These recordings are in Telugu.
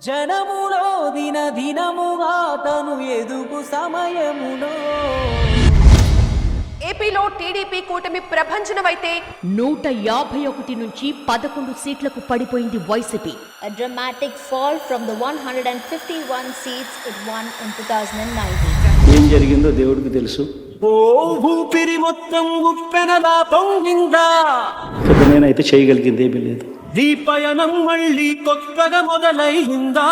జనములో దినముగా తను ఎదుగు సమయములో. ఏపీలో టీడీపీ కూటమి ప్రభంజనమైతే 151 నుంచి 11 సీట్లకు పడిపోయింది YCP. A dramatic fall from the 151 seats it won in 2019. ఏం జరిగిందో దేవుడికి తెలుసు. ఓ ఊపిరి మొత్తం ఉప్పెనలా పొంగిందా, నేనైతే చేయగలిగింది ఏమీ లేదు. ఈ పయనం మళ్ళీ కొత్తగా మొదలైందా,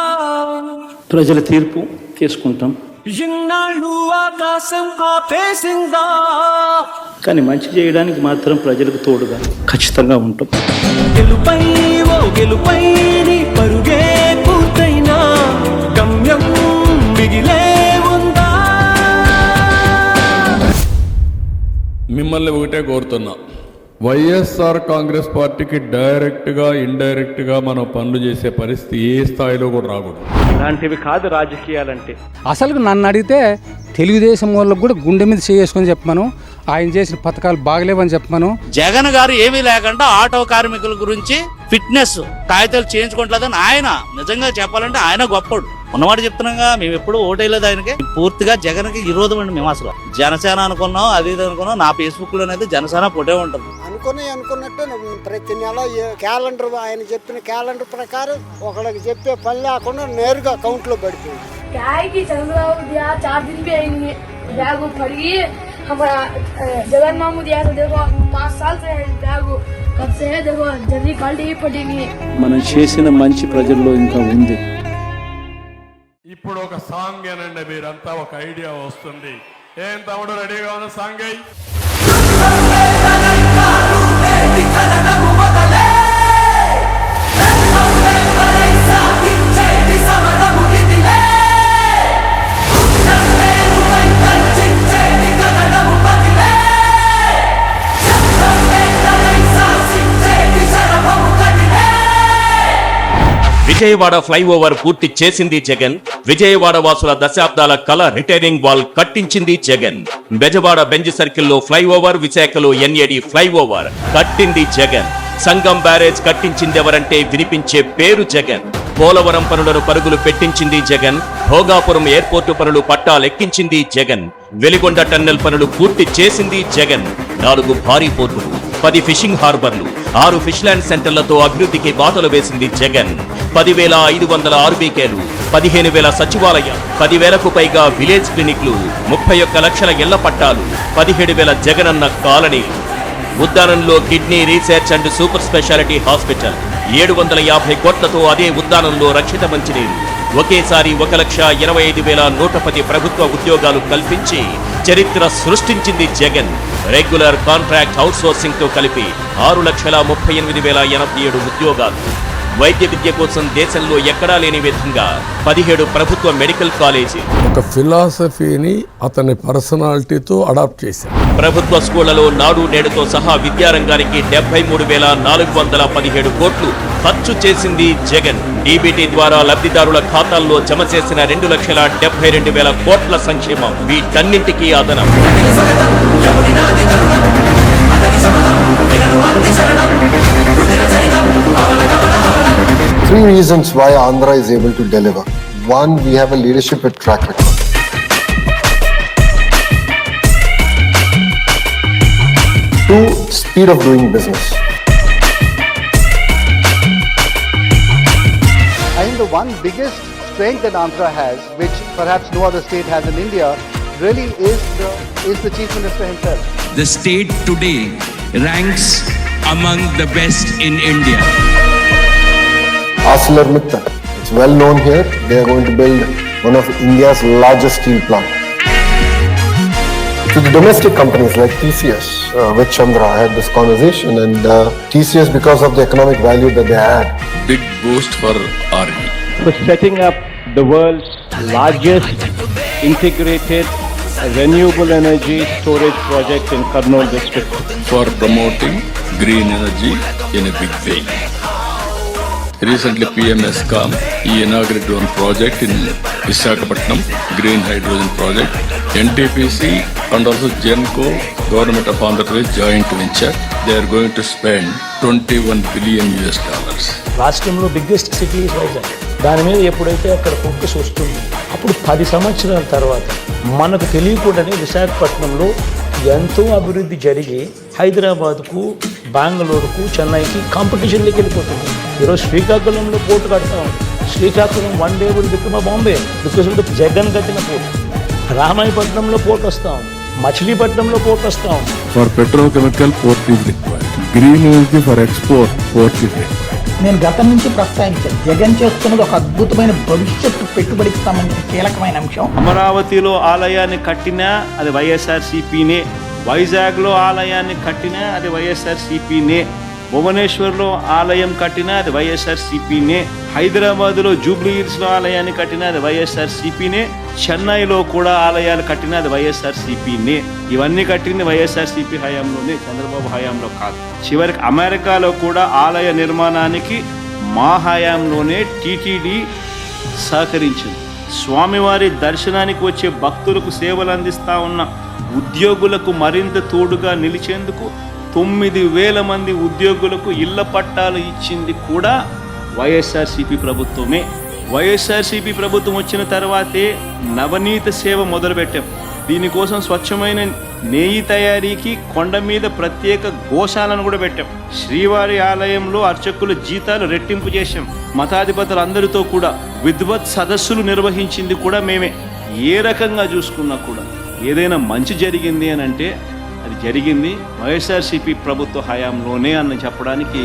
ప్రజల తీర్పు తీసుకుంటాం. ఇన్నాళ్ళు ఆకాశం ఆపేసిందా, కానీ మంచి చేయడానికి మాత్రం ప్రజలకు తోడుగా ఖచ్చితంగా ఉంటాం. గెలుపై ఓ గెలుపై నీ పరుగే పూర్తయినా గమ్యం మిగిలే ఉందా. మిమ్మల్ని ఒకటే కోరుతున్నా, వైఎస్ఆర్ కాంగ్రెస్ పార్టీకి డైరెక్ట్గా ఇండైరెక్ట్గా మనం పనులు చేసే పరిస్థితి ఏ స్థాయిలో కూడా రాకూడదు. ఇలాంటివి కాదు రాజకీయాలంటే. అసలు నన్ను అడిగితే తెలుగుదేశం వాళ్ళకు కూడా గుండె మీద చేసుకొని చెప్పమను, ఆయన చేసిన పథకాలు బాగలేవని చెప్పమను. జగన్ గారు ఏమీ లేకుండా ఆటో కార్మికుల గురించి ఫిట్నెస్ కాగితాలు చేయించుకోవట్లేదని ఆయన నిజంగా చెప్పాలంటే ఆయన గొప్పడు. ఉన్నమాట చెప్తున్నాగా, మేము ఎప్పుడు ఓటేయలేదు ఆయనకి. పూర్తిగా జగన్కి విరోధం అండి. మేము అసలు జనసేన అనుకున్నాం, అది ఇది అనుకున్నాం. నా ఫేస్బుక్ లోనైతే జనసేన పోటే ఉంటుంది. అనుకున్నట్టు ప్రతి నెల క్యాలెండర్, ఆయన చెప్పిన క్యాలెండర్ ప్రకారం ఒకళ్ళకి చెప్పే పని లేకుండా నేరుగా అకౌంట్ లో పడిపోయింది. जगन मामू दिया था, देखो 5 साल से बैग कब से है, देखो जल्दी क्वालिटी पड़ी नहीं है. మనం చేసిన మంచి ప్రజల్లో ఇంకా ఉంది. ఇప్పుడు ఒక సాంగ్ ఏనండి, మీరంతా ఒక ఐడియా వస్తుంది. ఏం తమ్ముడు రెడీగా ఉన్న సాంగ్ అయ్యి విజయవాడ ఫ్లైఓవర్ పూర్తి చేసింది జగన్. విజయవాడ వాసుల దశాబ్దాల కళ రిటైనింగ్ వాల్ కట్టించింది జగన్. బెజవాడ బెంజ్ సర్కిల్లో ఫ్లైఓవర్, విశాఖలో ఎన్ఏడి ఫ్లైఓవర్ కట్టింది జగన్. సంగం బ్యారేజ్ కట్టించిందెవరంటే వినిపించే పేరు జగన్. పోలవరం పనులను పరుగులు పెట్టించింది జగన్. భోగాపురం ఎయిర్పోర్టు పనులు పట్టాలెక్కించింది జగన్. వెలిగొండ టన్నెల్ పనులు పూర్తి చేసింది జగన్. 4 భారీ పోర్టులు, 10 ఫిషింగ్ హార్బర్లు, 6 ఫిష్లాండ్ సెంటర్లతో అభివృద్ధికి బాటలు వేసింది జగన్. 10,500 ఆర్బీకేలు, 15,000 సచివాలయాలు, 10,000కు పైగా విలేజ్ క్లినిక్లు, 31 లక్షల ఇళ్ల పట్టాలు, 17,000 జగనన్న కాలనీలు. ఉద్దానంలో kidney research and super speciality hospital, 750 కోట్లతో అదే ఉద్దానంలో రక్షిత మంచినీరు. ఒకేసారి 1,25,110 ప్రభుత్వ ఉద్యోగాలు కల్పించి చరిత్ర సృష్టించింది జగన్. రెగ్యులర్ కాంట్రాక్ట్ అవుట్సోర్సింగ్ తో కలిపి 6,38,087 ఉద్యోగాలు. వైద్య విద్య కోసం దేశంలో ఎక్కడా లేని విధంగా 17 ప్రభుత్వ మెడికల్ కాలేజీ. ఒక ఫిలాసఫీని అతని పర్సనాలిటీతో అడాప్ట్ చేశారు. ప్రభుత్వ స్కూళ్లలో నాడు నేడుతో సహా విద్యారంగానికి 73,417 కోట్లు ఖర్చు చేసింది జగన్. డీబీటీ ద్వారా లబ్ధిదారుల ఖాతాల్లో జమ చేసిన 2,72,000 కోట్ల సంక్షేమం వీటన్నింటికీ అదనం. 3 reasons why Andhra is able to deliver. 1, we have a leadership with track record. 2, speed of doing business. I think the one biggest strength that Andhra has, which perhaps no other state has in India, really is the Chief Minister himself. The state today ranks among the best in India. ArcelorMittal, it's well known here. They are going to build one of India's largest steel plant. To the domestic companies like TCS, with Chandra, I had this conversation, and TCS, because of the economic value that they add. Big boost for Army. For setting up the world's largest integrated renewable energy storage project in Kurnool district. For promoting green energy in a big way. Recently PM has come, he inaugurated one project in Visakhapatnam, green hydrogen project. NTPC and also Genco, Government of Andhra Pradesh joint venture, they are going to spend $21 billion. రాష్ట్రంలో బిగ్గెస్ట్ సిటీ వైజాగ్. దాని మీద ఎప్పుడైతే అక్కడ ఫోకస్ వస్తుంది, అప్పుడు 10 సంవత్సరాల తర్వాత మనకు తెలియకుండానే విశాఖపట్నంలో ఎంతో అభివృద్ధి జరిగి హైదరాబాద్కు, బెంగళూరుకు, చెన్నైకి కాంపిటీషన్లోకి వెళ్ళిపోతుంది. ఈరోజు శ్రీకాకుళంలో పోర్టు కడతాం. Srikakulam one day will become Bombay because of the Jagan కట్టిన పోర్టు. రామాయపట్నంలో పోర్టు వస్తాం, మచిలీపట్నంలో పోర్టు వస్తాం. For petrochemical port is required. Green energy for export port is required. నేను గతం నుంచి ప్రస్తావించాను, జగన్ చేస్తున్నది ఒక అద్భుతమైన భవిష్యత్తు పెట్టుబడికి సంబంధించిన కీలకమైన అంశం. అమరావతిలో ఆలయాన్ని కట్టినా అది వైఎస్ఆర్సీపీనే, వైజాగ్లో ఆలయాన్ని కట్టినా అది వైఎస్ఆర్సీపీనే, భువనేశ్వర్లో ఆలయం కట్టినా అది వైఎస్ఆర్సీపీనే, హైదరాబాద్లో జూబ్లీ హిల్స్లో ఆలయాన్ని కట్టినా అది వైఎస్ఆర్సీపీనే, చెన్నైలో కూడా ఆలయాలు కట్టినా అది వైఎస్ఆర్సీపీనే. ఇవన్నీ కట్టింది వైఎస్ఆర్సీపీ హయాంలోనే, చంద్రబాబు హయాంలో కాదు. చివరికి అమెరికాలో కూడా ఆలయ నిర్మాణానికి మా హయాంలోనే టీటీడీ సహకరించింది. స్వామివారి దర్శనానికి వచ్చే భక్తులకు సేవలు అందిస్తూ ఉన్న ఉద్యోగులకు మరింత తోడుగా నిలిచేందుకు 9,000 మంది ఉద్యోగులకు ఇళ్ల పట్టాలు ఇచ్చింది కూడా వైఎస్ఆర్సీపీ ప్రభుత్వమే. వైఎస్ఆర్సీపీ ప్రభుత్వం వచ్చిన తర్వాతే నవనీత సేవ మొదలుపెట్టాం. దీనికోసం స్వచ్ఛమైన నెయ్యి తయారీకి కొండ మీద ప్రత్యేక గోశాలను కూడా పెట్టాం. శ్రీవారి ఆలయంలో అర్చకుల జీతాలు రెట్టింపు చేశాం. మతాధిపతులందరితో కూడా విద్వత్ సదస్సులు నిర్వహించింది కూడా మేమే. ఏ రకంగా చూసుకున్నా కూడా ఏదైనా మంచి జరిగింది అని అంటే అది జరిగింది వైఎస్ఆర్సీపీ ప్రభుత్వ హయాంలోనే అని చెప్పడానికి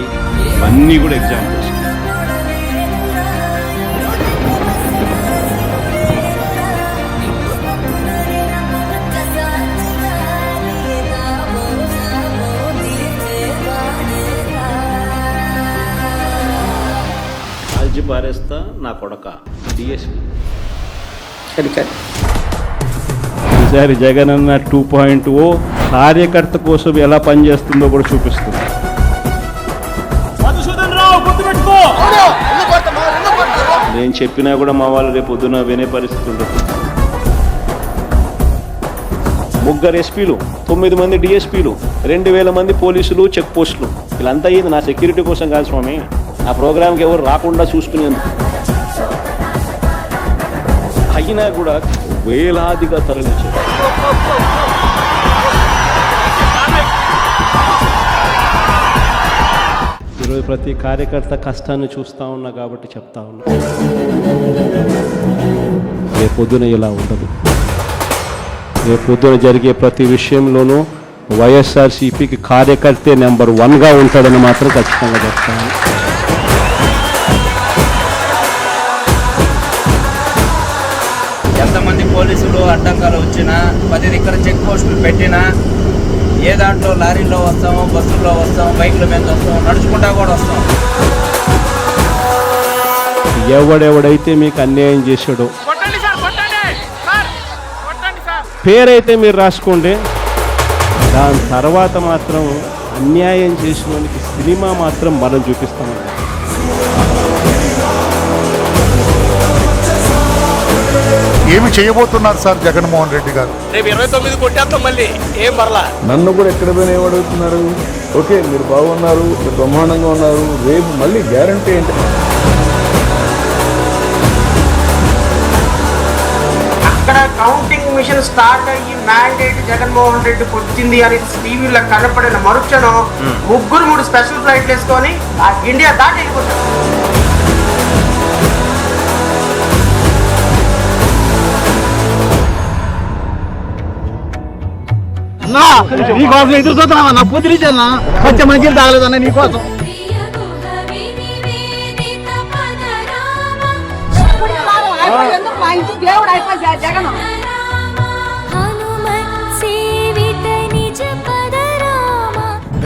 ఇవన్నీ కూడా ఎగ్జాంపుల్స్. పారేస్తా నా కొడక డిఎస్పీ. ఈసారి జగన్ అన్న 2.0 కార్యకర్త కోసం ఎలా పనిచేస్తుందో కూడా చూపిస్తుంది. నేను చెప్పినా కూడా మా వాళ్ళు రేపు పొద్దున వినే పరిస్థితి ఉండదు. 3 ఎస్పీలు, 9 మంది డిఎస్పీలు, 2,000 మంది పోలీసులు, చెక్ పోస్టులు. వీళ్ళంతా అయ్యింది నా సెక్యూరిటీ కోసం కాదు స్వామి, ఆ ప్రోగ్రాంకి ఎవరు రాకుండా చూసుకునేందుకు. అయినా కూడా వేలాదిగా తరలించారు. ఈరోజు ప్రతి కార్యకర్త కష్టాన్ని చూస్తూ ఉన్నా కాబట్టి చెప్తా ఉన్నా, రేపు పొద్దున ఇలా ఉండదు. రేపు పొద్దున జరిగే ప్రతి విషయంలోనూ వైఎస్ఆర్సీపీకి కార్యకర్తే నెంబర్ 1గా ఉంటాడని మాత్రం ఖచ్చితంగా చెప్తాను. ఎంతమంది పోలీసులు అడ్డంకాలు వచ్చినా, 10 దగ్గర చెక్ పోస్టులు పెట్టినా, ఏ దాంట్లో లారీలో వస్తాము, బస్సుల్లో వస్తాం, బైకుల మీద వస్తాం, నడుచుకుంటా కూడా వస్తాం. ఎవడెవడైతే మీకు అన్యాయం చేశాడో పేరైతే మీరు రాసుకోండి. దాని తర్వాత మాత్రం అన్యాయం చేసిన వానికి సినిమా మాత్రం మనం చూపిస్తామండి. ఏమి చేయబోతున్నారు సార్ జగన్మోహన్ రెడ్డి గారు? రేపు 29 కొట్టేస్తాం మళ్ళీ, ఏం పర్లా. నన్ను కూడా ఎక్కడ పోయినా ఏమడుగుతున్నారు? ఓకే, మీరు బాగున్నారు, మీరు బ్రహ్మాండంగా ఉన్నారు, రేపు మళ్ళీ గ్యారంటీ ఏంటి? అక్కడ కౌంటింగ్ మిషన్ స్టార్ట్ అయ్యి మ్యాండేట్ జగన్మోహన్ రెడ్డికి వచ్చింది అని టీవీలో కనపడిన మరుక్షణం 3 స్పెషల్ ఫ్లైట్లు వేసుకొని ఆ ఇండియా దాటి వెళ్ళిపోతారు. నీకోసం ఎదురు చూస్తున్నావా? నా పొద్దున కొంచెం మంచిలు తాగలేదన్నా నీకోసం.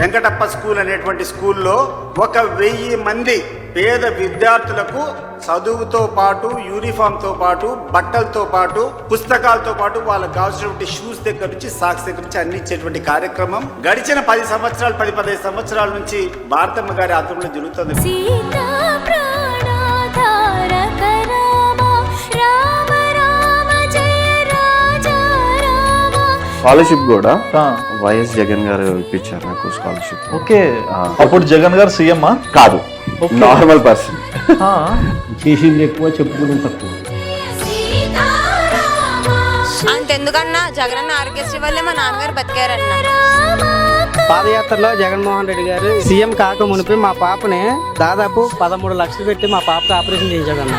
వెంకటప్ప స్కూల్ అనేటువంటి స్కూల్లో 1,000 మంది పేద విద్యార్థులకు చదువుతో పాటు, యూనిఫామ్తో పాటు, బట్టలతో పాటు, పుస్తకాలతో పాటు వాళ్ళకి కావాల్సినటువంటి షూస్ దగ్గర నుంచి, సాక్స్ దగ్గర నుంచి అన్ని ఇచ్చేటువంటి కార్యక్రమం గడిచిన 10-15 సంవత్సరాల నుంచి భారతమ్మ గారి ఆధ్వర్యంలో జరుగుతుంది. స్కాలర్షిప్ కూడా వైఎస్ జగన్ గారు ఇప్పించారు నాకు స్కాలర్షిప్. ఓకే, అప్పుడు జగన్ గారు సీఎం కాదు, నార్మల్ పర్సన్. చేసింది ఎక్కువ, చెప్పుకునేది తక్కువ. అంతెందుకన్నా జగనన్న ఆరోగ్యశ్రీ వల్లే మా నాన్నగారు బతికారన్న. పాదయాత్రలో జగన్మోహన్ రెడ్డి గారు సీఎం కాక మునిపి మా పాపని దాదాపు 13 లక్షలు పెట్టి మా పాపకి ఆపరేషన్ చేయించాడన్న.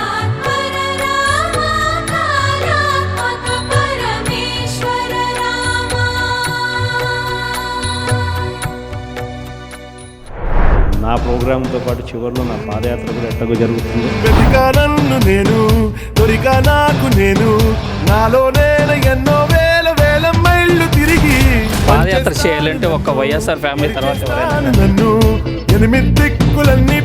నా ప్రోగ్రాంతో పాటు చివరిలో నా పాదయాత్ర కూడా ఎట్టగో జరుగుతుంది. నేను దొరికా నాకు నేను నాలో నేను ఎన్నో వేల వేల మైళ్ళు తిరిగి పాదయాత్ర చేయాలంటే ఒక్క వైఎస్ఆర్ ఫ్యామిలీ తర్వాత నన్ను 8 దిక్కులన్నీ